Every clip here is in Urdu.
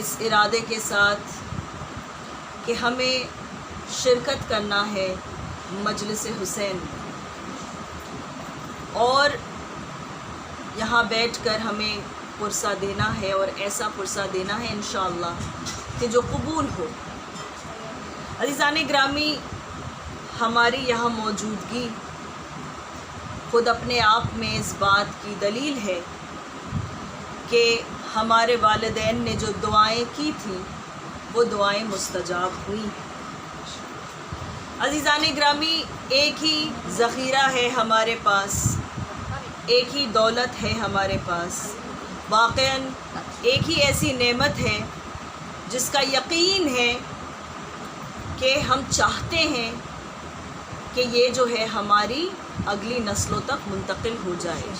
اس ارادے کے ساتھ کہ ہمیں شرکت کرنا ہے مجلس حسین اور یہاں بیٹھ کر ہمیں پرسہ دینا ہے، اور ایسا پرسہ دینا ہے انشاءاللہ کہ جو قبول ہو۔ عزیزان گرامی، ہماری یہاں موجودگی خود اپنے آپ میں اس بات کی دلیل ہے کہ ہمارے والدین نے جو دعائیں کی تھیں وہ دعائیں مستجاب ہوئی۔ عزیزان گرامی، ایک ہی ذخیرہ ہے ہمارے پاس، ایک ہی دولت ہے ہمارے پاس، واقعاً ایک ہی ایسی نعمت ہے جس کا یقین ہے کہ ہم چاہتے ہیں کہ یہ جو ہے ہماری اگلی نسلوں تک منتقل ہو جائے،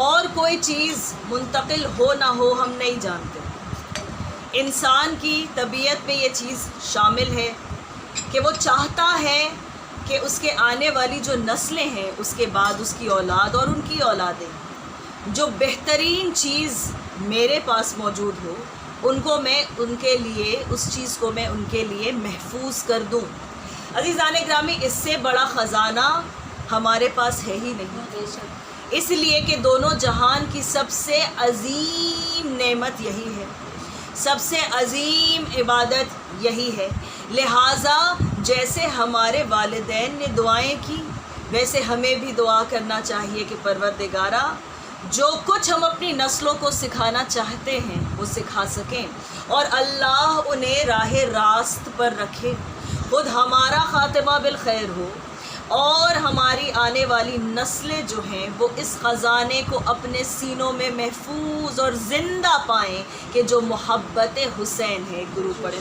اور کوئی چیز منتقل ہو نہ ہو ہم نہیں جانتے۔ انسان کی طبیعت میں یہ چیز شامل ہے کہ وہ چاہتا ہے کہ اس کے آنے والی جو نسلیں ہیں، اس کے بعد اس کی اولاد اور ان کی اولادیں، جو بہترین چیز میرے پاس موجود ہو ان کو میں ان کے لیے، اس چیز کو میں ان کے لیے محفوظ کر دوں۔ عزیزان گرامی، اس سے بڑا خزانہ ہمارے پاس ہے ہی نہیں، اس لیے کہ دونوں جہان کی سب سے عظیم نعمت یہی ہے، سب سے عظیم عبادت یہی ہے۔ لہٰذا جیسے ہمارے والدین نے دعائیں کی، ویسے ہمیں بھی دعا کرنا چاہیے کہ پروردگارا جو کچھ ہم اپنی نسلوں کو سکھانا چاہتے ہیں وہ سکھا سکیں، اور اللہ انہیں راہ راست پر رکھے، خود ہمارا خاتمہ بالخیر ہو، اور ہماری آنے والی نسلیں جو ہیں وہ اس خزانے کو اپنے سینوں میں محفوظ اور زندہ پائیں کہ جو محبت حسین ہے۔ درود پڑھیں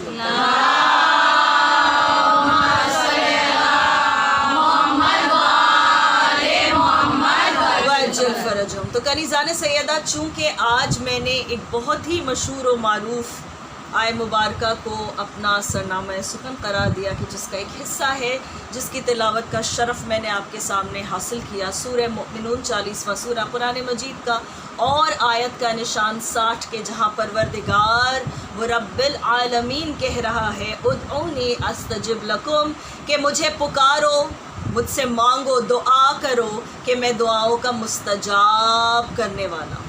فرجم۔ تو کنیزان سیدہ، چونکہ آج میں نے ایک بہت ہی مشہور و معروف آیہ مبارکہ کو اپنا سرنامہ سخن قرار دیا کہ جس کا ایک حصہ ہے جس کی تلاوت کا شرف میں نے آپ کے سامنے حاصل کیا، سورہ مؤمنون 40واں سورہ قرآن مجید کا، اور آیت کا نشان 60 کے، جہاں پروردگار وہ رب العالمین کہہ رہا ہے ادعونی استجب لکم، کہ مجھے پکارو، مجھ سے مانگو، دعا کرو کہ میں دعاؤں کا مستجاب کرنے والا ہوں،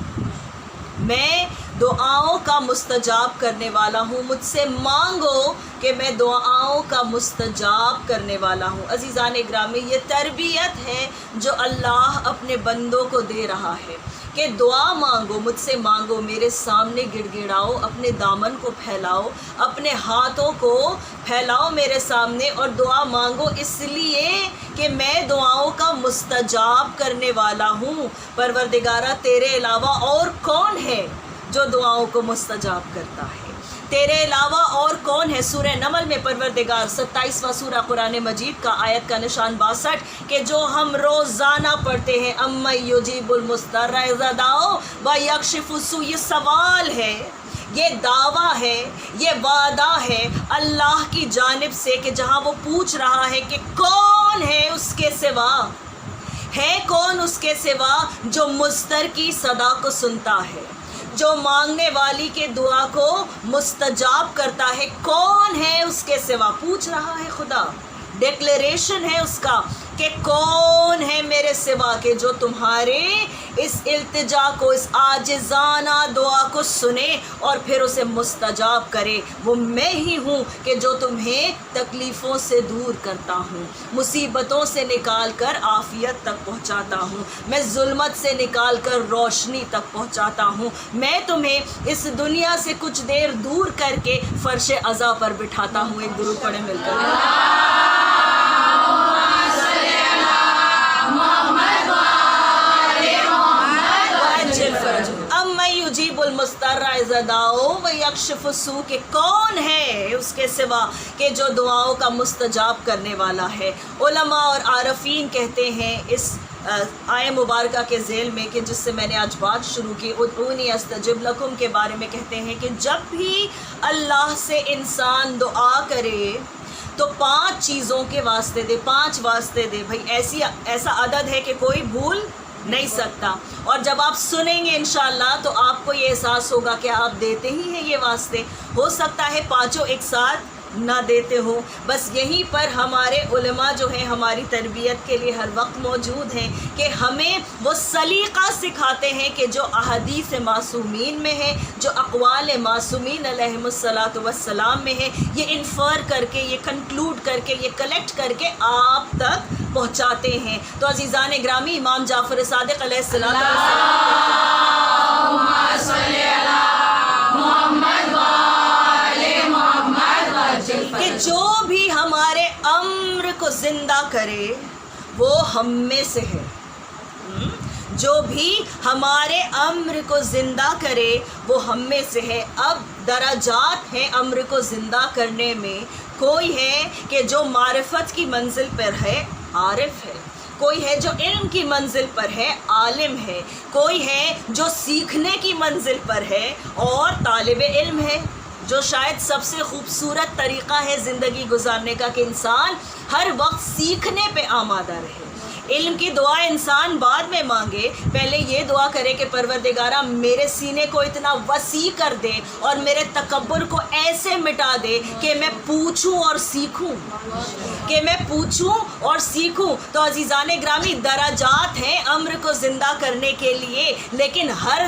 میں دعاؤں کا مستجاب کرنے والا ہوں، مجھ سے مانگو کہ میں دعاؤں کا مستجاب کرنے والا ہوں۔ عزیزان گرامی، یہ تربیت ہے جو اللہ اپنے بندوں کو دے رہا ہے کہ دعا مانگو، مجھ سے مانگو، میرے سامنے گڑ گڑاؤ، اپنے دامن کو پھیلاؤ، اپنے ہاتھوں کو پھیلاؤ میرے سامنے اور دعا مانگو، اس لیے کہ میں دعاؤں کا مستجاب کرنے والا ہوں۔ پروردگارہ، تیرے علاوہ اور کون ہے جو دعاؤں کو مستجاب کرتا ہے؟ تیرے علاوہ اور کون ہے؟ سورہ نمل میں پروردگار 27واں سورہ قرآن مجید کا، آیت کا نشان 62، کہ جو ہم روزانہ پڑھتے ہیں اَمَّن یُجِیبُ الْمُضْطَرَّ اِذَا دَعَاہُ وَیَکْشِفُ السُّوءَ، یہ سوال ہے، یہ دعویٰ ہے، یہ وعدہ ہے اللہ کی جانب سے کہ جہاں وہ پوچھ رہا ہے کہ کون ہے اس کے سوا، ہے کون اس کے سوا جو مضطر کی صدا کو سنتا ہے، جو مانگنے والی کے دعا کو مستجاب کرتا ہے، کون ہے اس کے سوا؟ پوچھ رہا ہے خدا، ڈیکلیریشن ہے اس کا کہ کون ہے میرے سوا کہ جو تمہارے اس التجا کو، اس عاجزانہ دعا کو سنے اور پھر اسے مستجاب کرے۔ وہ میں ہی ہوں کہ جو تمہیں تکلیفوں سے دور کرتا ہوں، مصیبتوں سے نکال کر عافیت تک پہنچاتا ہوں، میں ظلمت سے نکال کر روشنی تک پہنچاتا ہوں، میں تمہیں اس دنیا سے کچھ دیر دور کر کے فرش عزا پر بٹھاتا ہوں۔ ایک درود پڑھیں مل کر۔ اَمَّن یُجِیبُ الْمُضْطَرَّ اِذَا دَعَاہُ وَیَکْشِفُ السُّوءَ، کہ کون ہے اس کے سوا کہ جو دعاؤں کا مستجاب کرنے والا ہے۔ علماء اور عارفین کہتے ہیں اس آیہ مبارکہ کے ذیل میں کہ جس سے میں نے آج بات شروع کی، ادعونی استجب لکم کے بارے میں، کہتے ہیں کہ جب بھی اللہ سے انسان دعا کرے تو 5 چیزوں کے واسطے دے، 5 واسطے دے۔ بھائی ایسا عدد ہے کہ کوئی بھول نہیں سکتا. اور جب آپ سنیں گے انشاءاللہ تو آپ کو یہ احساس ہوگا کہ آپ دیتے ہی ہیں یہ واسطے. ہو سکتا ہے پانچوں ایک ساتھ نہ دیتے ہوں. بس یہیں پر ہمارے علماء جو ہیں ہماری تربیت کے لیے ہر وقت موجود ہیں کہ ہمیں وہ سلیقہ سکھاتے ہیں کہ جو احادیث معصومین میں ہے، جو اقوال معصومین علیہم الصلاۃ والسلام میں ہے، یہ انفر کر کے، یہ کنکلوڈ کر کے، یہ کلیکٹ کر کے آپ تک پہنچاتے ہیں. تو عزیزان گرامی، امام جعفر صادق علیہ السلام کہ جو بھی ہمارے امر کو زندہ کرے وہ ہم میں سے ہے. جو بھی ہمارے امر کو زندہ کرے وہ ہم میں سے ہے. اب درجات ہیں امر کو زندہ کرنے میں. کوئی ہے کہ جو معرفت کی منزل پر ہے، عارف ہے. کوئی ہے جو علم کی منزل پر ہے، عالم ہے. کوئی ہے جو سیکھنے کی منزل پر ہے اور طالب علم ہے. جو شاید سب سے خوبصورت طریقہ ہے زندگی گزارنے کا کہ انسان ہر وقت سیکھنے پہ آمادہ رہے. علم کی دعا انسان بعد میں مانگے، پہلے یہ دعا کرے کہ پروردگارہ میرے سینے کو اتنا وسیع کر دے اور میرے تکبر کو ایسے مٹا دے کہ میں پوچھوں اور سیکھوں، کہ میں پوچھوں اور سیکھوں. تو عزیزان گرامی، درجات ہیں امر کو زندہ کرنے کے لیے، لیکن ہر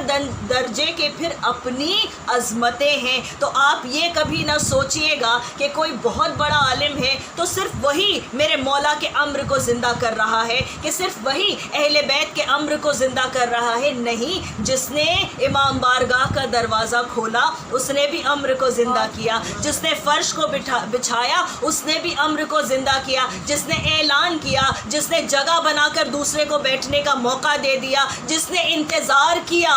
درجے کے پھر اپنی عظمتیں ہیں. تو آپ یہ کبھی نہ سوچئے گا کہ کوئی بہت بڑا عالم ہے تو صرف وہی میرے مولا کے امر کو زندہ کر رہا ہے، کہ صرف وہی اہل بیت کے امر کو زندہ کر رہا ہے. نہیں، جس نے امام بارگاہ کا دروازہ کھولا اس نے بھی امر کو زندہ کیا. جس نے فرش کو بچھایا اس نے بھی امر کو زندہ کیا. جس نے اعلان کیا، جس نے جگہ بنا کر دوسرے کو بیٹھنے کا موقع دے دیا، جس نے انتظار کیا،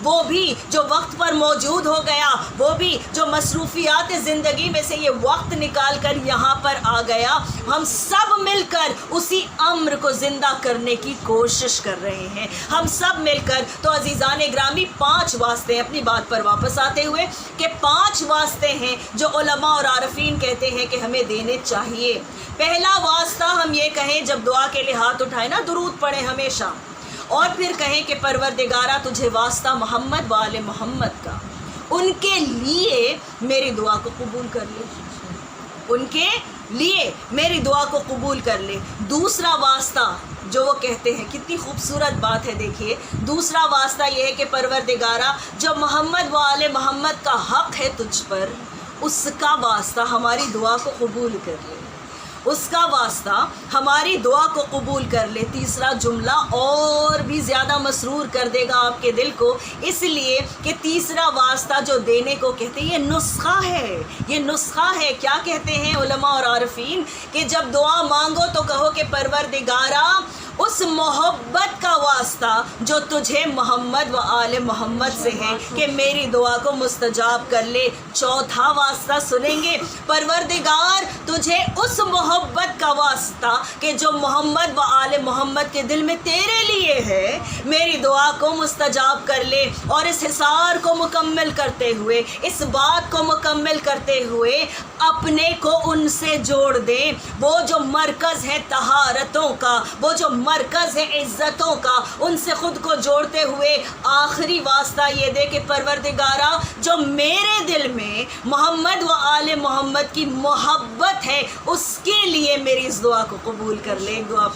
وہ بھی جو وقت پر موجود ہو گیا، وہ بھی جو مصروفیات زندگی میں سے یہ وقت نکال کر یہاں پر آ گیا. ہم سب مل کر اسی امر کو زندہ کرنے کی کوشش کر رہے ہیں، ہم سب مل کر. تو عزیزان گرامی، 5 واسطے، اپنی بات پر واپس آتے ہوئے، کہ 5 واسطے ہیں جو علماء اور عارفین کہتے ہیں کہ ہمیں دینے چاہیے. پہلا واسطہ ہم یہ کہیں جب دعا کے لیے ہاتھ اٹھائیں نا، درود پڑھیں ہمیشہ، اور پھر کہیں کہ پروردگارہ تجھے واسطہ محمد و آل محمد کا، ان کے لیے میری دعا کو قبول کر لے، ان کے لیے میری دعا کو قبول کر لے. دوسرا واسطہ جو وہ کہتے ہیں، کتنی خوبصورت بات ہے، دیکھیے. دوسرا واسطہ یہ ہے کہ پروردگارہ جو محمد و آل محمد کا حق ہے تجھ پر، اس کا واسطہ ہماری دعا کو قبول کر لے، اس کا واسطہ ہماری دعا کو قبول کر لے. تیسرا جملہ اور بھی زیادہ مسرور کر دے گا آپ کے دل کو، اس لیے کہ تیسرا واسطہ جو دینے کو کہتے ہیں یہ نسخہ ہے. یہ نسخہ ہے. کیا کہتے ہیں علماء اور عارفین؟ کہ جب دعا مانگو تو کہو کہ پروردگارہ اس محبت کا واسطہ جو تجھے محمد و آل محمد سے ہے کہ میری دعا کو مستجاب کر لے. چوتھا واسطہ سنیں گے، پروردگار تجھے اس محبت کا واسطہ کہ جو محمد و آل محمد کے دل میں تیرے لیے ہے، میری دعا کو مستجاب کر لے. اور اس حصار کو مکمل کرتے ہوئے، اس بات کو مکمل کرتے ہوئے اپنے کو ان سے جوڑ دیں. وہ جو مرکز ہے طہارتوں کا، وہ جو مرکز ہے عزتوں کا، ان سے خود کو جوڑتے ہوئے آخری واسطہ یہ دے کہ پروردگارہ جو میرے دل میں محمد و آل محمد کی محبت ہے، اس کے لیے میری اس دعا کو قبول کر لے. ایک دعا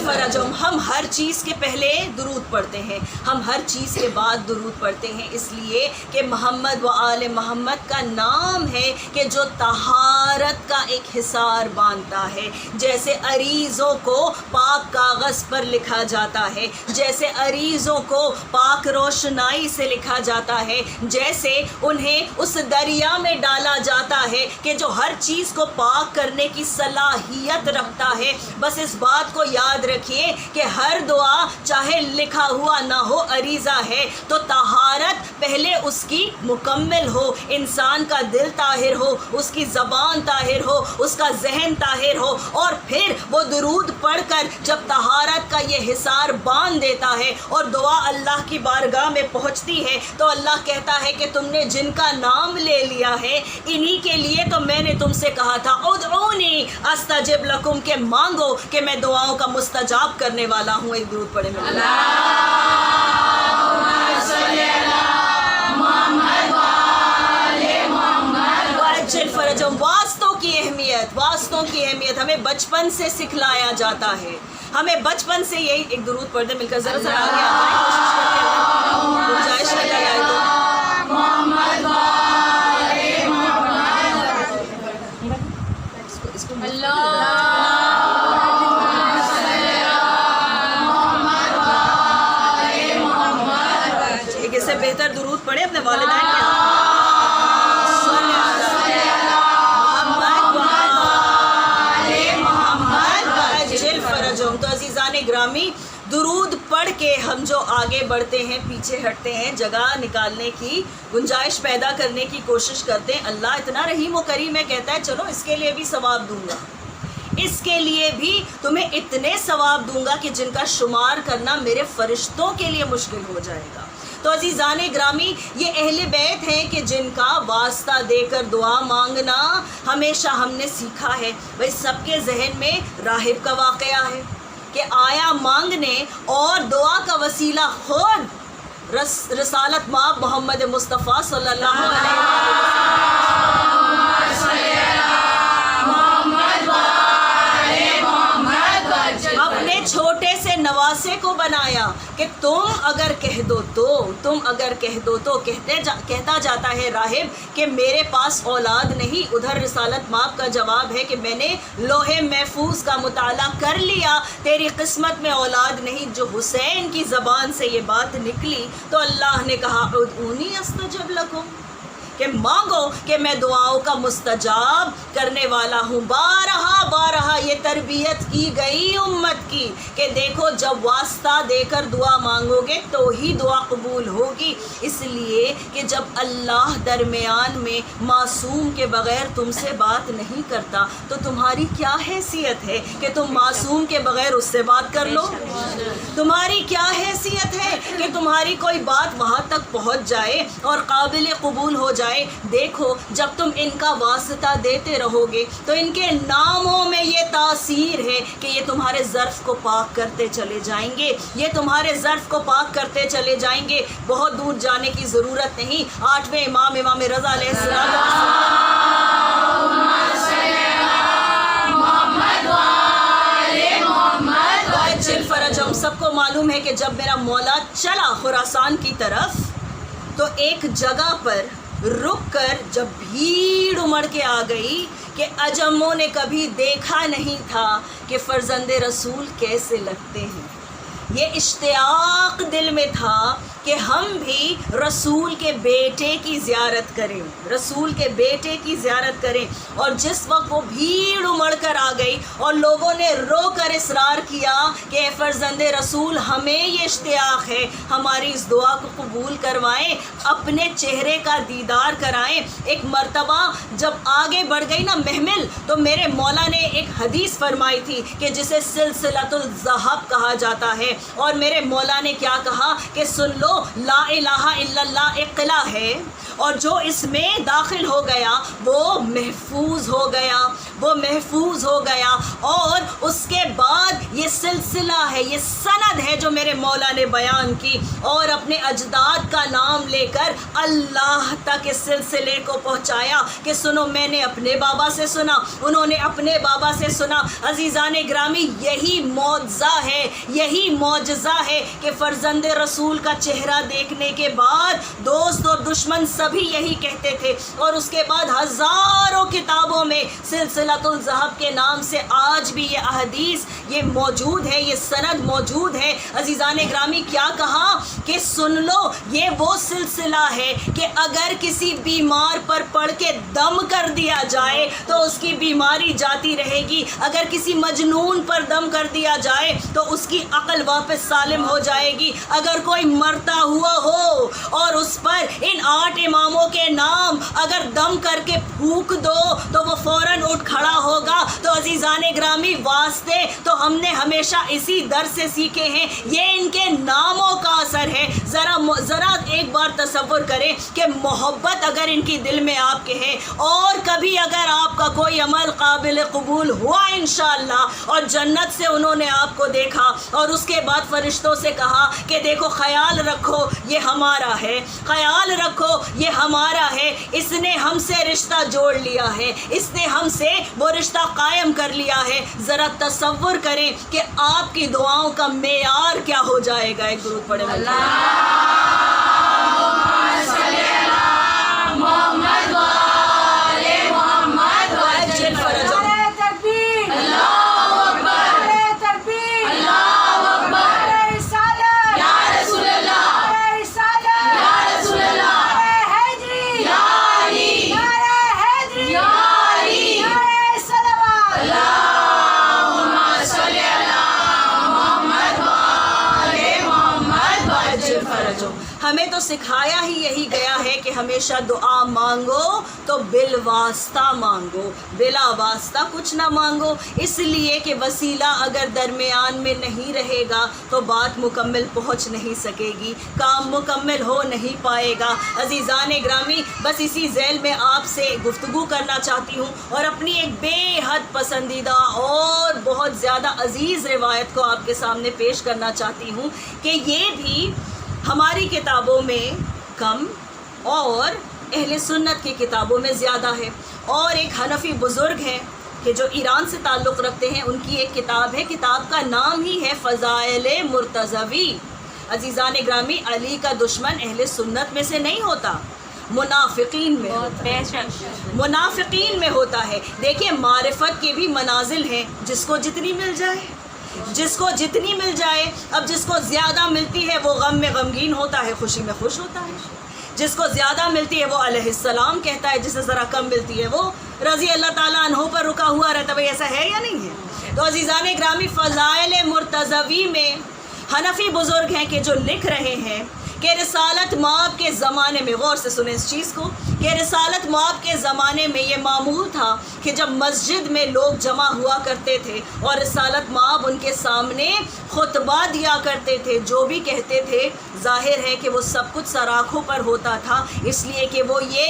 فرجم. ہم ہر چیز کے پہلے درود پڑھتے ہیں، ہم ہر چیز کے بعد درود پڑھتے ہیں، اس لیے کہ محمد و آل محمد کا نام ہے کہ جو طہارت کا ایک حصار باندھتا ہے. جیسے عریضوں کو پاک کاغذ پر لکھا جاتا ہے، جیسے عریضوں کو پاک روشنائی سے لکھا جاتا ہے، جیسے انہیں اس دریا میں ڈالا جاتا ہے کہ جو ہر چیز کو پاک کرنے کی صلاحیت رکھتا ہے. بس اس بات کو یاد یاد رکھیے کہ ہر دعا چاہے لکھا ہوا نہ ہو عریضہ ہے تو طہارت پہلے اس کی مکمل ہو، انسان کا دل طاہر ہو، اس کی زبان طاہر ہو، اس کا ذہن طاہر ہو، اور پھر وہ درود پڑھ کر جب طہارت کا یہ حصار باندھ دیتا ہے اور دعا اللہ کی بارگاہ میں پہنچتی ہے تو اللہ کہتا ہے کہ تم نے جن کا نام لے لیا ہے انہی کے لیے تو میں نے تم سے کہا تھا ادعونی استجب لکم، کہ مانگو کہ میں دعاؤں کا مستجاب کرنے والا ہوں۔ ایک درود پڑھے میں فرجم۔ واسطوں کی اہمیت ہمیں بچپن سے سکھلایا جاتا ہے، ہمیں بچپن سے یہی۔ ایک درود پڑھ دیں مل کر، ذرا ذرا آگے آ جائیں، کوشش کرتے ہیں گنجائش نکل آئے تو۔ ایک اس سے بہتر درود پڑھے اپنے والدین کے ہاں۔ تو عزیزان گرامی، درود پڑھ کے ہم جو آگے بڑھتے ہیں، پیچھے ہٹتے ہیں، جگہ نکالنے کی گنجائش پیدا کرنے کی کوشش کرتے ہیں، اللہ اتنا رحیم و کریم ہے، کہتا ہے چلو اس کے لیے بھی ثواب دوں گا، اس کے لیے بھی تمہیں اتنے ثواب دوں گا کہ جن کا شمار کرنا میرے فرشتوں کے لیے مشکل ہو جائے گا۔ تو عزیزان گرامی، یہ اہل بیت ہیں کہ جن کا واسطہ دے کر دعا مانگنا ہمیشہ ہم نے سیکھا ہے۔ بھائی سب کے ذہن میں راہب کا واقعہ ہے کہ آیا مانگنے اور دعا کا وسیلہ خود رسالت مآب محمد مصطفیٰ صلی اللہ علیہ وسلم، اپنے چھوٹے سے نواسے کو بنایا کہ تم اگر کہہ دو تو کہتا جاتا ہے راہب کہ میرے پاس اولاد نہیں۔ ادھر رسالت مآب کا جواب ہے کہ میں نے لوح محفوظ کا مطالعہ کر لیا، تیری قسمت میں اولاد نہیں۔ جو حسین کی زبان سے یہ بات نکلی تو اللہ نے کہا ادعونی استجب لکم، کہ مانگو کہ میں دعاؤں کا مستجاب کرنے والا ہوں۔ بارہا یہ تربیت کی گئی امت کی کہ دیکھو جب واسطہ دے کر دعا مانگو گے تو ہی دعا قبول ہوگی، اس لیے کہ جب اللہ درمیان میں معصوم کے بغیر تم سے بات نہیں کرتا تو تمہاری کیا حیثیت ہے کہ تم معصوم کے بغیر اس سے بات کر لو؟ تمہاری کیا حیثیت ہے کہ تمہاری کوئی بات وہاں تک پہنچ جائے اور قابل قبول ہو جائے؟ دیکھو جب تم ان کا واسطہ دیتے رہو گے تو ان کے ناموں میں یہ تاثیر ہے کہ یہ تمہارے ظرف کو پاک کرتے چلے جائیں گے، یہ تمہارے ظرف کو پاک کرتے چلے جائیں گے۔ بہت دور جانے کی ضرورت نہیں، 8ویں امام رضا علیہ السلام فرج۔ ہم سب کو معلوم ہے کہ جب میرا مولا چلا خراسان کی طرف تو ایک جگہ پر رک کر جب بھیڑ امڑ کے آ گئی کہ عجموں نے کبھی دیکھا نہیں تھا کہ فرزند رسول کیسے لگتے ہیں، یہ اشتیاق دل میں تھا کہ ہم بھی رسول کے بیٹے کی زیارت کریں، رسول کے بیٹے کی زیارت کریں۔ اور جس وقت وہ بھیڑ امڑ کر آ گئی اور لوگوں نے رو کر اصرار کیا کہ اے فرزند رسول ہمیں یہ اشتیاق ہے، ہماری اس دعا کو قبول کروائیں، اپنے چہرے کا دیدار کرائیں۔ ایک مرتبہ جب آگے بڑھ گئی نا محمل تو میرے مولا نے ایک حدیث فرمائی تھی کہ جسے سلسلۃ الذہب کہا جاتا ہے، اور میرے مولا نے کیا کہا کہ سن لو، لا الہ الا اللہ ایک قلعہ ہے اور جو اس میں داخل ہو گیا وہ محفوظ ہو گیا، وہ محفوظ ہو گیا۔ اور اس کے بعد یہ سلسلہ ہے، یہ سند ہے جو میرے مولا نے بیان کی، اور اپنے اجداد کا نام لے کر اللہ تک اس سلسلے کو پہنچایا کہ سنو میں نے اپنے بابا سے سنا، انہوں نے اپنے بابا سے سنا۔ عزیزان گرامی، یہی معجزہ ہے، یہی معجزہ ہے کہ فرزند رسول کا چہرہ دیکھنے کے بعد دوست اور دشمن سبھی یہی کہتے تھے، اور اس کے بعد ہزاروں کتابوں میں سلسلۃ الذہب کے نام سے آج بھی یہ احادیث یہ موجود ہے، یہ سند موجود ہے۔ عزیزان گرامی کیا کہا کہ سن لو، یہ وہ سلسلہ ہے کہ اگر کسی بیمار پر پڑھ کے دم کر دیا جائے تو اس کی بیماری جاتی رہے گی، اگر کسی مجنون پر دم کر دیا جائے تو اس کی عقل واپس سالم ہو جائے گی، اگر کوئی مرتا ہوا ہو اور اس پر ان 8 اماموں کے نام اگر دم کر کے پھونک دو تو وہ فوراً اٹھ کھڑا ہوگا۔ تو عزیزان گرامی واسطے تو ہم نے ہمیشہ اسی در سے سیکھے ہیں، یہ ان کے ناموں کا اثر ہے۔ ذرا ایک بار تصور کریں کہ محبت اگر ان کی دل میں آپ کے ہے، اور کبھی اگر آپ کا کوئی عمل قابل قبول ہوا انشاءاللہ اور جنت سے انہوں نے آپ کو دیکھا اور اس کے بعد فرشتوں سے کہا کہ دیکھو خیال رکھو یہ ہمارا ہے، خیال رکھو یہ ہمارا ہے، اس نے ہم سے رشتہ جوڑ لیا ہے، اس نے ہم سے وہ رشتہ قائم کر لیا ہے، ذرا تصور کریں کہ آپ کی دعاؤں کا معیار کیا ہو جائے گا۔ ایک درود پڑھیں ہمیں تو سکھایا ہی یہی گیا ہے کہ ہمیشہ دعا مانگو تو بالواسطہ مانگو، بلا واسطہ کچھ نہ مانگو، اس لیے کہ وسیلہ اگر درمیان میں نہیں رہے گا تو بات مکمل پہنچ نہیں سکے گی، کام مکمل ہو نہیں پائے گا۔ عزیزان گرامی بس اسی ذیل میں آپ سے گفتگو کرنا چاہتی ہوں اور اپنی ایک بے حد پسندیدہ اور بہت زیادہ عزیز روایت کو آپ کے سامنے پیش کرنا چاہتی ہوں کہ یہ بھی ہماری کتابوں میں کم اور اہل سنت کی کتابوں میں زیادہ ہے۔ اور ایک حنفی بزرگ ہیں کہ جو ایران سے تعلق رکھتے ہیں، ان کی ایک کتاب ہے، کتاب کا نام ہی ہے فضائل مرتضوی۔ عزیزان گرامی علی کا دشمن اہل سنت میں سے نہیں ہوتا، منافقین میں منافقین میں ہوتا ہے۔ دیکھیں معرفت کے بھی منازل ہیں، جس کو جتنی مل جائے، جس کو جتنی مل جائے۔ اب جس کو زیادہ ملتی ہے وہ غم میں غمگین ہوتا ہے، خوشی میں خوش ہوتا ہے، جس کو زیادہ ملتی ہے وہ علیہ السلام کہتا ہے، جسے ذرا کم ملتی ہے وہ رضی اللہ تعالیٰ عنہ پر رکا ہوا رہتا ہے۔ بھائی ایسا ہے یا نہیں ہے؟ تو عزیزان گرامی فضائل مرتضوی میں حنفی بزرگ ہیں کہ جو لکھ رہے ہیں کہ رسالت مآب کے زمانے میں، غور سے سنیں اس چیز کو، کہ رسالت مآب کے زمانے میں یہ معمول تھا کہ جب مسجد میں لوگ جمع ہوا کرتے تھے اور رسالت مآب ان کے سامنے خطبہ دیا کرتے تھے، جو بھی کہتے تھے ظاہر ہے کہ وہ سب کچھ سراخوں پر ہوتا تھا، اس لیے کہ وہ یہ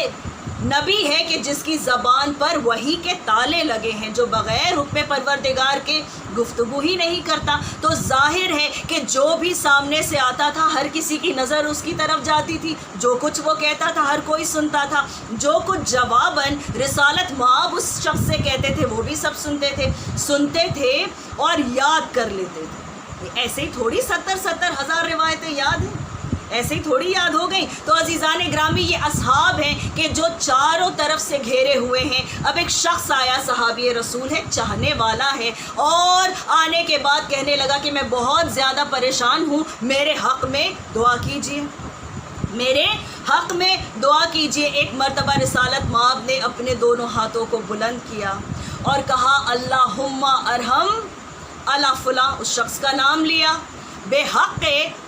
نبی ہے کہ جس کی زبان پر وحی کے تالے لگے ہیں، جو بغیر حکم پروردگار کے گفتگو ہی نہیں کرتا۔ تو ظاہر ہے کہ جو بھی سامنے سے آتا تھا ہر کسی کی نظر اس کی طرف جاتی تھی، جو کچھ وہ کہتا تھا ہر کوئی سنتا تھا، جو کچھ جواباً رسالت مآب اس شخص سے کہتے تھے وہ بھی سب سنتے تھے اور یاد کر لیتے تھے۔ ایسے ہی تھوڑی 70 ہزار روایتیں یاد ہیں، ایسے ہی تھوڑی یاد ہو گئی۔ تو عزیزان گرامی یہ اصحاب ہیں کہ جو چاروں طرف سے گھیرے ہوئے ہیں۔ اب ایک شخص آیا، صحابی رسول ہے، چاہنے والا ہے، اور آنے کے بعد کہنے لگا کہ میں بہت زیادہ پریشان ہوں، میرے حق میں دعا کیجیے، میرے حق میں دعا کیجیے۔ ایک مرتبہ رسالت مآب نے اپنے دونوں ہاتھوں کو بلند کیا اور کہا اللہم ارحم علی فلاں، اس شخص کا نام لیا، بے حق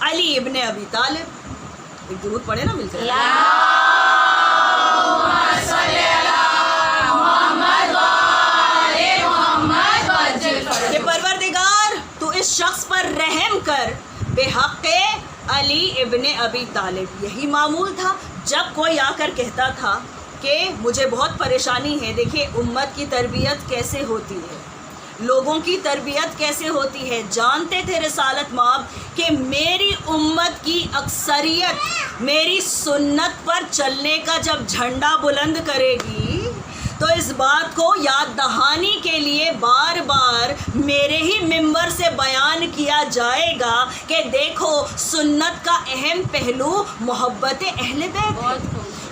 علی ابن ابی طالب۔ ایک درود پڑھے نا مل کر، کہ پروردگار تو اس شخص پر رحم کر، بے حق علی ابن ابی طالب۔ یہی معمول تھا جب کوئی آ کر کہتا تھا کہ مجھے بہت پریشانی ہے۔ دیکھیے امت کی تربیت کیسے ہوتی ہے، لوگوں کی تربیت کیسے ہوتی ہے۔ جانتے تھے رسالت مآب کہ میری امت کی اکثریت میری سنت پر چلنے کا جب جھنڈا بلند کرے گی تو اس بات کو یاد دہانی کے لیے بار بار میرے ہی ممبر سے بیان کیا جائے گا کہ دیکھو سنت کا اہم پہلو محبت اہل بیت ہے،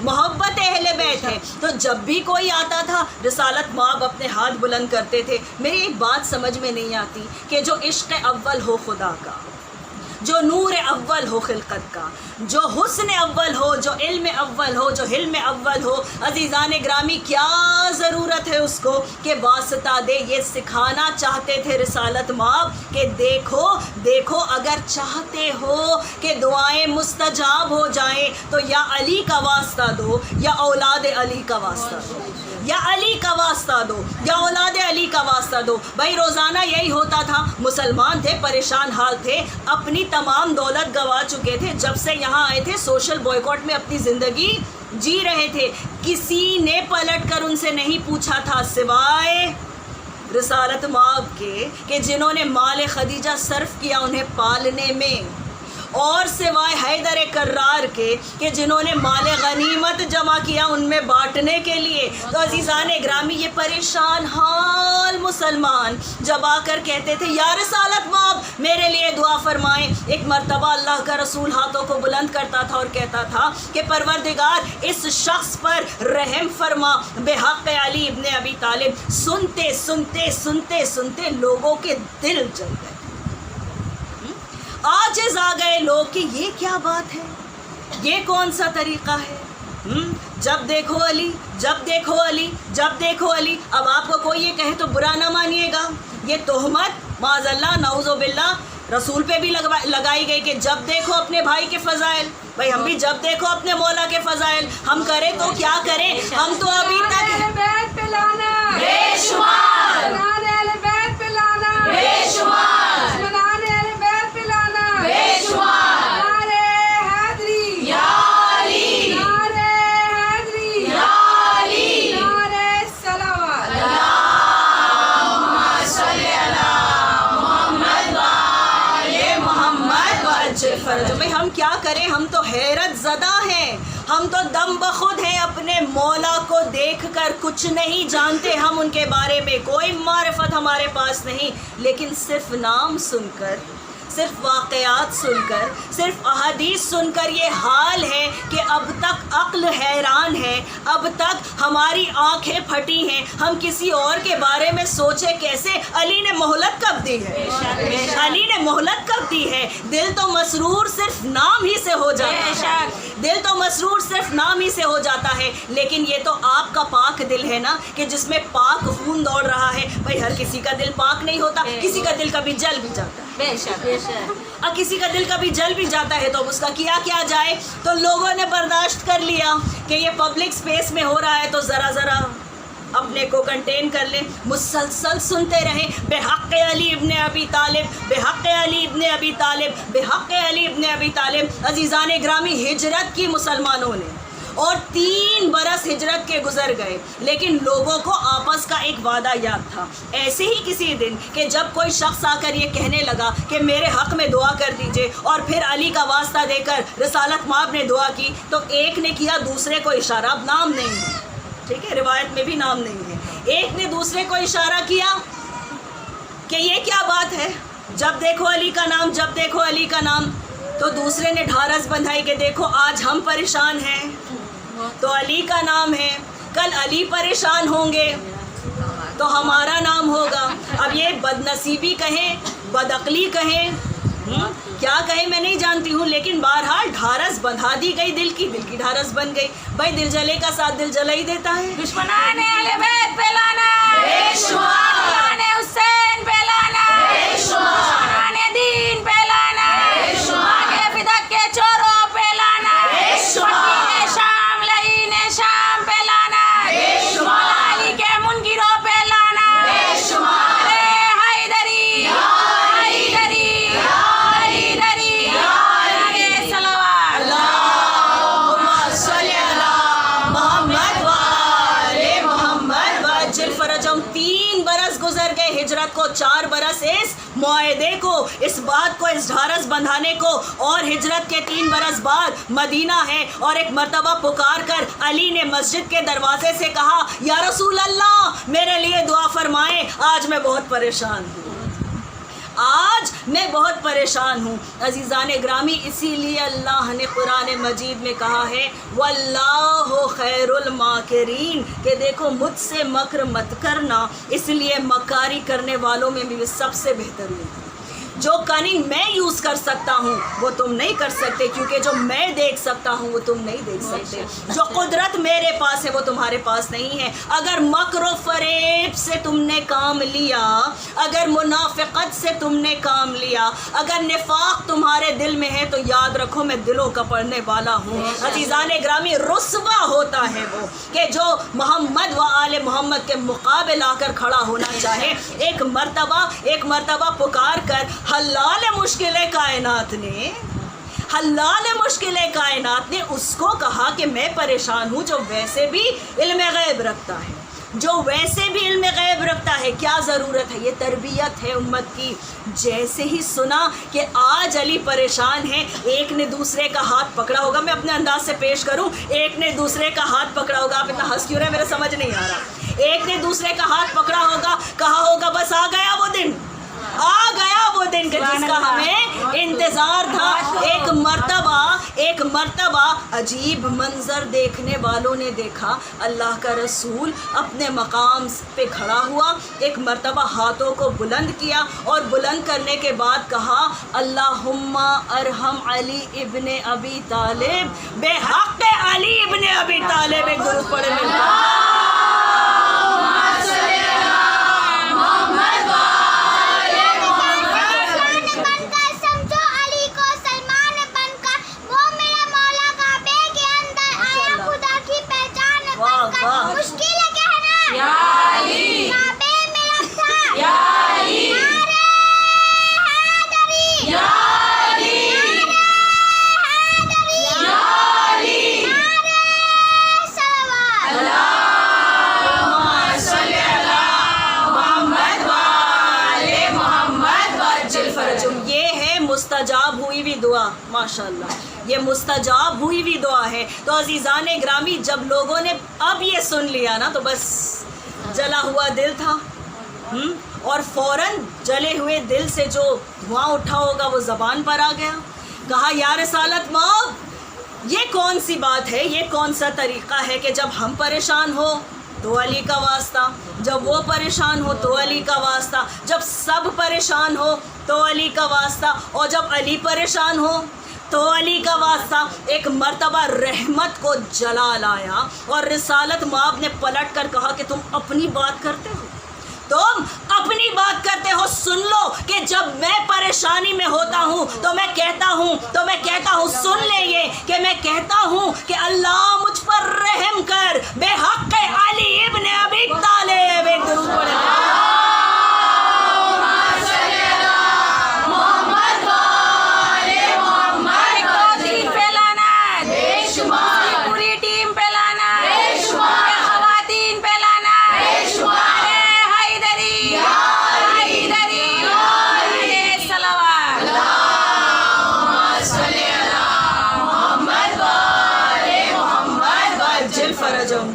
محبت اہل بیت ہے۔ تو جب بھی کوئی آتا تھا رسالت مآب اپنے ہاتھ بلند کرتے تھے۔ میری ایک بات سمجھ میں نہیں آتی کہ جو عشق اول ہو خدا کا، جو نور اول ہو خلقت کا، جو حسن اول ہو، جو علم اول ہو، جو حلم اول ہو، عزیزان گرامی کیا ضرورت ہے اس کو کہ واسطہ دے؟ یہ سکھانا چاہتے تھے رسالت مآب کہ دیکھو دیکھو اگر چاہتے ہو کہ دعائیں مستجاب ہو جائیں تو یا علی کا واسطہ دو یا اولاد علی کا واسطہ دو، یا علی کا واسطہ دو یا اولاد علی کا واسطہ دو۔ بھائی روزانہ یہی ہوتا تھا، مسلمان تھے، پریشان حال تھے، اپنی تمام دولت گوا چکے تھے، جب سے یہاں آئے تھے سوشل بوائکاٹ میں اپنی زندگی جی رہے تھے۔ کسی نے پلٹ کر ان سے نہیں پوچھا تھا سوائے رسالت مآب کے کہ جنہوں نے مال خدیجہ صرف کیا انہیں پالنے میں، اور سوائے حیدر کرار کے کہ جنہوں نے مال غنیمت جمع کیا ان میں بانٹنے کے لیے۔ تو عزیزان گرامی یہ پریشان حال مسلمان جب آ کر کہتے تھے یا رسالت مآب میرے لیے دعا فرمائیں، ایک مرتبہ اللہ کا رسول ہاتھوں کو بلند کرتا تھا اور کہتا تھا کہ پروردگار اس شخص پر رحم فرما بحق علی ابن ابی طالب۔ سنتے سنتے سنتے سنتے لوگوں کے دل جل گئے، عاجز آ گئے لوگ کہ یہ کیا بات ہے، یہ کون سا طریقہ ہے؟ جب دیکھو علی، جب دیکھو علی، جب دیکھو علی۔ اب آپ کو کوئی یہ کہے تو برا نہ مانیے گا، یہ تہمت معاذ اللہ نعوذ باللہ رسول پہ بھی لگائی گئی کہ جب دیکھو اپنے بھائی کے فضائل۔ بھائی ہم بھی جب دیکھو اپنے مولا کے فضائل، ہم کریں تو کیا کریں؟ ہم تو ابھی تک بے شمار بھائی ہم کیا کریں؟ ہم تو حیرت زدہ ہیں، ہم تو دم بخود ہیں، اپنے مولا کو دیکھ کر کچھ نہیں جانتے، ہم ان کے بارے میں کوئی معرفت ہمارے پاس نہیں، لیکن صرف نام سن کر، صرف واقعات سن کر، صرف احادیث سن کر یہ حال ہے کہ اب تک عقل حیران ہے، اب تک ہماری آنکھیں پھٹی ہیں۔ ہم کسی اور کے بارے میں سوچے کیسے؟ علی نے مہلت کب دی ہے؟ علی نے مہلت کب دی ہے؟ دل تو مسرور صرف نام ہی سے ہو جاتا ہے، دل تو مسرور صرف نام ہی سے ہو جاتا ہے، لیکن یہ تو آپ کا پاک دل ہے نا کہ جس میں پاک خون دوڑ رہا ہے۔ بھائی ہر کسی کا دل پاک نہیں ہوتا، کسی کا دل کبھی جل بھی جاتا ہے، اور کسی کا دل کبھی جل بھی جاتا ہے، تو اس کا کیا جائے؟ تو لوگوں نے برداشت کر لیا کہ یہ پبلک سپیس میں ہو رہا ہے تو ذرا ذرا اپنے کو کنٹین کر لیں۔ مسلسل سنتے رہیں بحق علی ابن ابی طالب، بحق علی ابن ابی طالب، بحق علی ابن ابی طالب۔ عزیزان گرامی ہجرت کی مسلمانوں نے، اور 3 برس ہجرت کے گزر گئے، لیکن لوگوں کو آپس کا ایک وعدہ یاد تھا۔ ایسے ہی کسی دن کہ جب کوئی شخص آ کر یہ کہنے لگا کہ میرے حق میں دعا کر دیجئے، اور پھر علی کا واسطہ دے کر رسالت مآب نے دعا کی، تو ایک نے کیا دوسرے کو اشارہ، اب نام نہیں ہے، ٹھیک ہے، روایت میں بھی نام نہیں ہے، ایک نے دوسرے کو اشارہ کیا کہ یہ کیا بات ہے، جب دیکھو علی کا نام، جب دیکھو علی کا نام۔ تو دوسرے نے ڈھارس بندھائی کہ دیکھو آج ہم پریشان ہیں تو علی کا نام ہے، کل علی پریشان ہوں گے تو ہمارا نام ہوگا۔ اب یہ بد نصیبی کہیں، بد عقلی کہیں، کیا کہیں میں نہیں جانتی ہوں، لیکن بہرحال ڈھارس بندھا دی گئی، دل کی ڈھارس بن گئی۔ بھائی دل جلے کا ساتھ دل جلا ہی دیتا ہے۔ دشمنان اہل بیت پہ لانا، بے شمار، دشمنان حسین پہ لانا، بے شمار، دشمنان دین پہ لانا، بے شمار، آگے فدق کے چوروں پہ لانا، بے شمار، پٹین شام لعین شام پہ لانا، بے شمار، علی کے منکروں پہ لانا، بے شمار، اے حیدری، حیدری، حیدری، نعرہ صلوات۔ اللہم صلی علی محمد وآل محمد وعجل فرجہم۔ 3 برس گزر گئے ہجرت کو، 4 برس اس معاہدے کو, اس بات کو, اس ڈھارس بندھانے کو. اور ہجرت کے 3 برس بعد مدینہ ہے, اور ایک مرتبہ پکار کر علی نے مسجد کے دروازے سے کہا یا رسول اللہ میرے لیے دعا فرمائیں, آج میں بہت پریشان ہوں, آج میں بہت پریشان ہوں. عزیزان گرامی, اسی لیے اللہ نے قرآن مجید میں کہا ہے واللہ خیر الماکرین, کہ دیکھو مجھ سے مکر مت کرنا, اس لیے مکاری کرنے والوں میں بھی سب سے بہترین ہوں. جو کننگ میں یوز کر سکتا ہوں وہ تم نہیں کر سکتے, کیونکہ جو میں دیکھ سکتا ہوں وہ تم نہیں دیکھ سکتے. جو قدرت میرے پاس ہے وہ تمہارے پاس نہیں ہے. اگر مکر و فریب سے تم نے کام لیا, اگر منافقت سے تم نے کام لیا, اگر نفاق تمہارے دل میں ہے, تو یاد رکھو میں دلوں کا پڑھنے والا ہوں. عزیزان گرامی, رسوا ہوتا ہے وہ کہ جو محمد و آل محمد کے مقابل آ کر کھڑا ہونا چاہے. ایک مرتبہ پکار کر حلال مشکل کائنات نے اس کو کہا کہ میں پریشان ہوں, جو ویسے بھی علم غیب رکھتا ہے, کیا ضرورت ہے, یہ تربیت ہے امت کی. جیسے ہی سنا کہ آج علی پریشان ہے, ایک نے دوسرے کا ہاتھ پکڑا ہوگا, میں اپنے انداز سے پیش کروں, ایک نے دوسرے کا ہاتھ پکڑا ہوگا, آپ اتنا ہنس کیوں رہے میرے سمجھ نہیں آ رہا, ایک نے دوسرے کا ہاتھ پکڑا ہوگا, کہا ہوگا بس آ گیا وہ دن کہ جس کا ہمیں انتظار تھا. ایک مرتبہ عجیب منظر دیکھنے والوں نے دیکھا, اللہ کا رسول اپنے مقام پہ کھڑا ہوا, ایک مرتبہ ہاتھوں کو بلند کیا, اور بلند کرنے کے بعد کہا اللہم ارحم علی ابن ابی طالب, بے حق علی ابن ابی طالب. ایک درود پڑھے مل کر. مستجاب ہوئی بھی دعا, ماشاءاللہ یہ مستجاب ہوئی بھی دعا ہے. تو عزیزان گرامی, جب لوگوں نے اب یہ سن لیا نا, تو بس جلا ہوا دل تھا, اور فوراً جلے ہوئے دل سے جو دھواں اٹھا ہوگا وہ زبان پر آ گیا. کہا یا رسالت مآب, یہ کون سی بات ہے, یہ کون سا طریقہ ہے کہ جب ہم پریشان ہو تو علی کا واسطہ, جب وہ پریشان ہو تو علی کا واسطہ, جب سب پریشان ہو تو علی کا واسطہ, اور جب علی پریشان ہو تو علی کا واسطہ. ایک مرتبہ رحمت کو جلال آیا, اور رسالت مآب نے پلٹ کر کہا کہ تم اپنی بات کرتے ہو, سن لو کہ جب میں پریشانی میں ہوتا ہوں تو میں کہتا ہوں سن لے یہ کہ میں کہتا ہوں کہ اللہ مجھ پر رحم کر, بے حق علی ابن ابی طالب. ایک درود پڑھیں.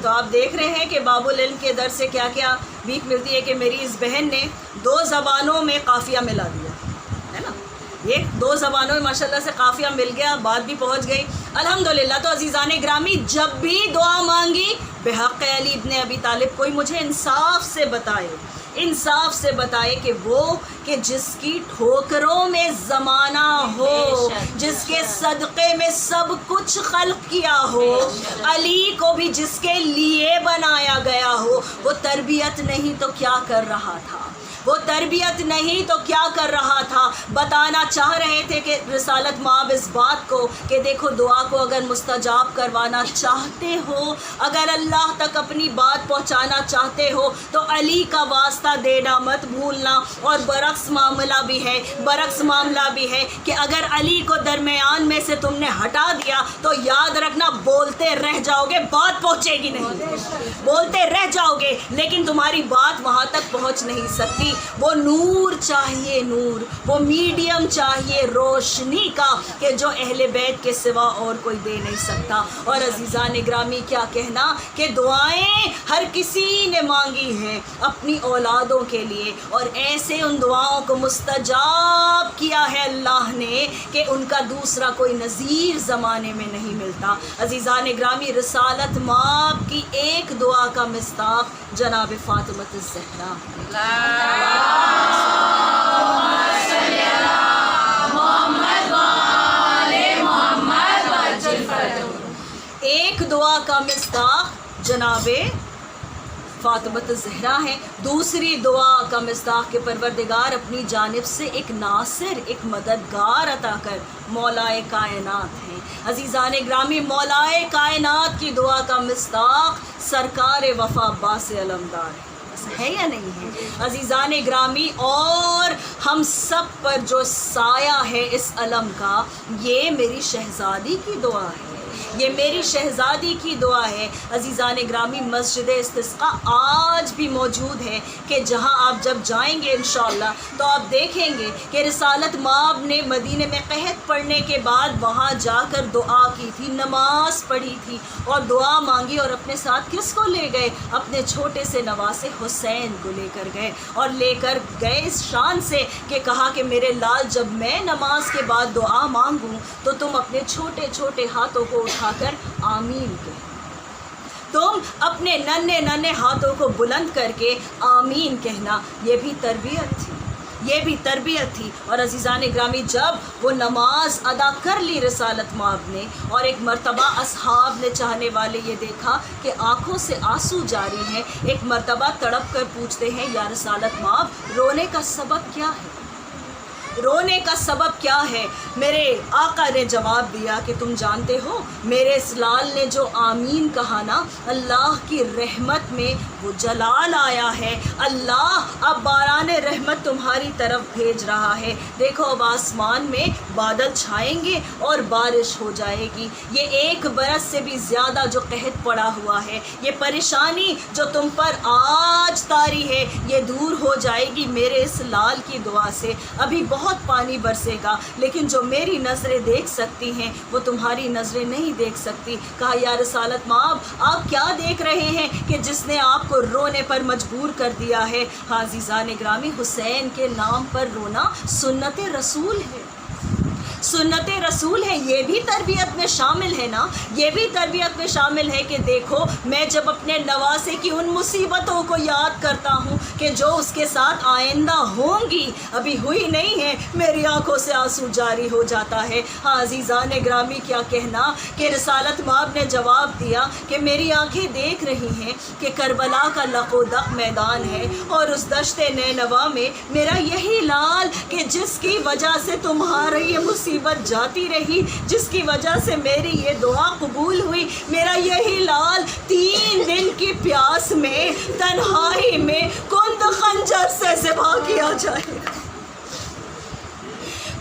تو آپ دیکھ رہے ہیں کہ باب العلم کے در سے کیا کیا بھیک ملتی ہے, کہ میری اس بہن نے 2 زبانوں میں قافیہ ملا دیا ہے نا, یہ 2 زبانوں میں ماشاءاللہ سے قافیہ مل گیا, بات بھی پہنچ گئی الحمدللہ. تو عزیزان گرامی, جب بھی دعا مانگی بے حق علی ابن ابی طالب, کوئی مجھے انصاف سے بتائے کہ وہ کہ جس کی ٹھوکروں میں زمانہ ہو, جس کے صدقے میں سب کچھ خلق کیا ہو, علی کو بھی جس کے لیے بنایا گیا ہو, وہ تربیت نہیں تو کیا کر رہا تھا, بتانا چاہ رہے تھے کہ رسالت مآب اس بات کو کہ دیکھو دعا کو اگر مستجاب کروانا چاہتے ہو, اگر اللہ تک اپنی بات پہنچانا چاہتے ہو, تو علی کا واسطہ دینا مت بھولنا. اور برعکس معاملہ بھی ہے کہ اگر علی کو درمیان میں میں سے تم نے ہٹا دیا تو یاد رکھنا بولتے رہ جاؤ گے، بات پہنچے گی نہیں، بولتے رہ جاؤ گے لیکن تمہاری بات وہاں تک پہنچ نہیں سکتی۔ وہ نور چاہیے، نور، وہ میڈیم چاہیے روشنی کا کہ جو اہل بیت کے سوا اور کوئی دے نہیں سکتا۔ اور عزیزان گرامی کیا کہنا کہ دعائیں ہر کسی نے مانگی ہیں اپنی اولادوں کے لیے، اور ایسے ان دعاؤں کو مستجاب کیا ہے اللہ نے کہ ان کا دوسرا کوئی نظیر زمانے میں نہیں ملتا۔ عزیزان گرامی رسالت مآب کی ایک دعا کا مصداق جناب فاطمۃ الزہرا۔ ایک دعا کا مصداق جناب فاطمۃ الزہرا ہے۔ دوسری دعا کا مصداق کہ پروردگار اپنی جانب سے ایک ناصر، ایک مددگار عطا کر، مولائے کائنات ہیں۔ عزیزان گرامی مولائے کائنات کی دعا کا مصداق سرکار وفا عباس علمدار ہے یا نہیں ہے؟ عزیزان گرامی اور ہم سب پر جو سایہ ہے اس علم کا، یہ میری شہزادی کی دعا ہے، یہ میری شہزادی کی دعا ہے۔ عزیزان گرامی مسجد استسقاء آج بھی موجود ہے کہ جہاں آپ جب جائیں گے انشاءاللہ تو آپ دیکھیں گے کہ رسالت مآب نے مدینے میں قحط پڑنے کے بعد وہاں جا کر دعا کی تھی، نماز پڑھی تھی اور دعا مانگی، اور اپنے ساتھ کس کو لے گئے؟ اپنے چھوٹے سے نواسے حسین کو لے کر گئے، اور لے کر گئے اس شان سے کہ کہا کہ میرے لال جب میں نماز کے بعد دعا مانگوں تو تم اپنے چھوٹے چھوٹے ہاتھوں کو اٹھا کر آمین کہو، تم اپنے ننھے ننھے ہاتھوں کو بلند کر کے آمین کہنا۔ یہ بھی تربیت تھی، یہ بھی تربیت تھی۔ اور عزیزان گرامی جب وہ نماز ادا کر لی رسالت مآب نے، اور ایک مرتبہ اصحاب نے چاہنے والے یہ دیکھا کہ آنکھوں سے آنسو جاری ہیں، ایک مرتبہ تڑپ کر پوچھتے ہیں یا رسالت مآب رونے کا سبب کیا ہے؟ رونے کا سبب کیا ہے؟ میرے آقا نے جواب دیا کہ تم جانتے ہو میرے اس لال نے جو آمین کہا نا، اللہ کی رحمت میں وہ جلال آیا ہے، اللہ اب باران رحمت تمہاری طرف بھیج رہا ہے۔ دیکھو اب آسمان میں بادل چھائیں گے اور بارش ہو جائے گی، یہ ایک برس سے بھی زیادہ جو قحط پڑا ہوا ہے، یہ پریشانی جو تم پر آج طاری ہے، یہ دور ہو جائے گی میرے اس لال کی دعا سے۔ ابھی بہت پانی برسے گا لیکن جو میری نظریں دیکھ سکتی ہیں وہ تمہاری نظریں نہیں دیکھ سکتی۔ کہا یا رسالت مآب آپ کیا دیکھ رہے ہیں کہ جس نے آپ کو رونے پر مجبور کر دیا ہے؟ عزیزان گرامی حسین کے نام پر رونا سنت رسول ہے، سنت رسول ہے، یہ بھی تربیت میں شامل ہے نا، یہ بھی تربیت میں شامل ہے کہ دیکھو میں جب اپنے نواسے کی ان مصیبتوں کو یاد کرتا ہوں کہ جو اس کے ساتھ آئندہ ہوں گی، ابھی ہوئی نہیں ہے، میری آنکھوں سے آنسو جاری ہو جاتا ہے۔ عزیزان گرامی کیا کہنا کہ رسالت مآب نے جواب دیا کہ میری آنکھیں دیکھ رہی ہیں کہ کربلا کا لق و دق میدان ہے، اور اس دشت نینوا میں میرا یہی لال کہ جس کی وجہ سے تمہارا یہ مصیبت جاتی رہی، جس کی وجہ سے میری یہ دعا قبول ہوئی، میرا یہی لال 3 دن کی پیاس میں تنہائی میں کند خنجر سے ذبح کیا جائے گا،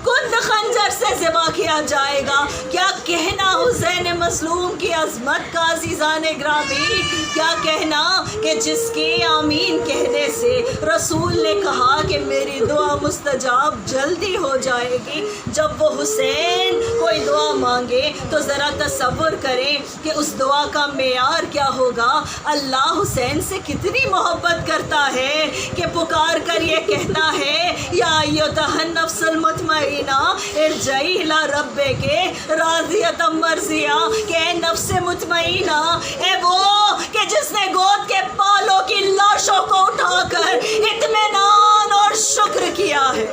کند خنجر سے ذبح کیا جائے گا۔ کیا کہنا حسین مظلوم کی عظمت کا عزیزان گرامی، کیا کہنا کہ جس کے آمین کہنے سے رسول نے کہا کہ میری دعا مستجاب جلدی ہو جائے گی۔ جب وہ حسین کوئی دعا مانگے تو ذرا تصور کریں کہ اس دعا کا معیار کیا ہوگا۔ اللہ حسین سے کتنی محبت کرتا ہے کہ پکار کر یہ کہتا ہے یا ایتھا النفس المطمئنہ ارجعی الی ربک راضیۃ مرضیہ، کہ اے نفس مطمئنہ، اے وہ کہ جس نے گود کے بالوں کی لاشوں کو اٹھا کر اطمینان اور شکر کیا ہے،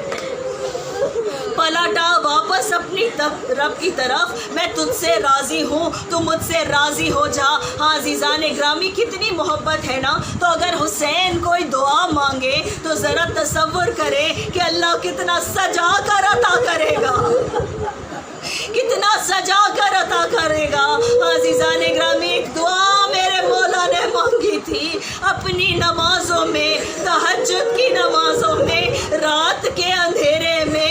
پلٹا واپس اپنی رب کی طرف، میں تجھ سے راضی ہوں، تو مجھ سے راضی ہو جا۔ عزیزان گرامی کتنی محبت ہے نا، تو اگر حسین کوئی دعا مانگے تو ذرا تصور کرے کہ اللہ کتنا سجا کر عطا کرے گا، کتنا سجا کر عطا کرے گا۔ عزیزان گرامی ایک دعا میرے مولا نے مانگی تھی اپنی نمازوں میں، تہجد کی نمازوں میں، رات کے اندھیرے میں،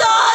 4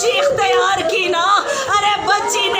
خوشی اختیار کی نا. ارے بچی نے